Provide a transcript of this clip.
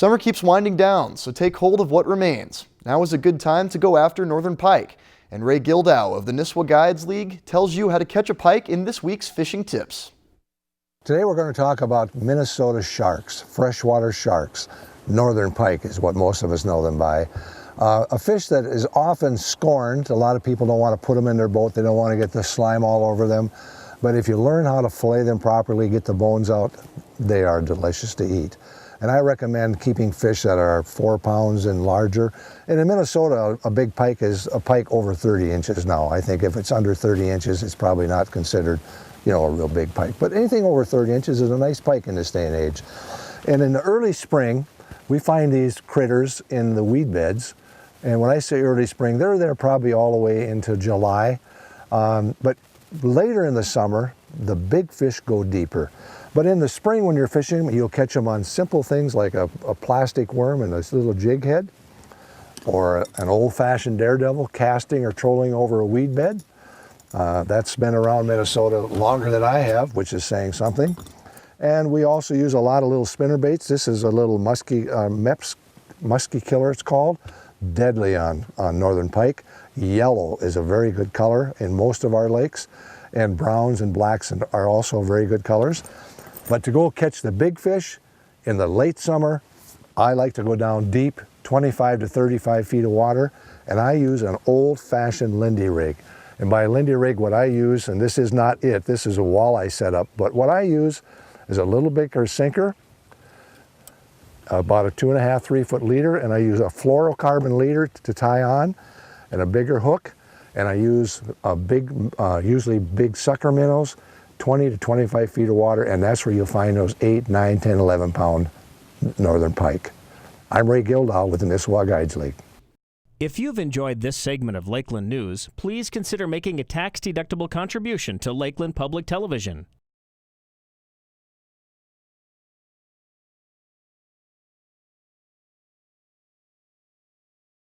Summer keeps winding down, so take hold of what remains. Now is a good time to go after northern pike. And Ray Gildow of the Nisswa Guides League tells you how to catch a pike in this week's fishing tips. Today we're going to talk about Minnesota sharks, freshwater sharks. Northern pike is what most of us know them by. A fish that is often scorned. A lot of people don't want to put them in their boat. They don't want to get the slime all over them. But if you learn how to fillet them properly, get the bones out, they are delicious to eat. And I recommend keeping fish that are 4 pounds and larger. And in Minnesota, a big pike is a pike over 30 inches now. I think if it's under 30 inches, it's probably not considered, a real big pike. But anything over 30 inches is a nice pike in this day and age. And in the early spring, we find these critters in the weed beds. And when I say early spring, they're there probably all the way into July. But later in the summer, the big fish go deeper. But in the spring when you're fishing, you'll catch them on simple things like a plastic worm and this little jig head, or an old-fashioned daredevil casting or trolling over a weed bed. That's been around Minnesota longer than I have, which is saying something. And we also use a lot of little spinner baits. This is a little musky killer, it's called. Deadly on northern pike. Yellow is a very good color in most of our lakes, and browns and blacks are also very good colors. But to go catch the big fish in the late summer, I like to go down deep, 25 to 35 feet of water, and I use an old-fashioned Lindy rig. And by Lindy rig, what I use, and this is not it, this is a walleye setup, but what I use is a little bigger sinker, about a 2.5, 3 foot leader, and I use a fluorocarbon leader to tie on, and a bigger hook, and I use a usually big sucker minnows, 20 to 25 feet of water, and that's where you'll find those 8, 9, 10, 11 pound northern pike. I'm Ray Gildow with the Nisswa Guides League. If you've enjoyed this segment of Lakeland News, please consider making a tax-deductible contribution to Lakeland Public Television.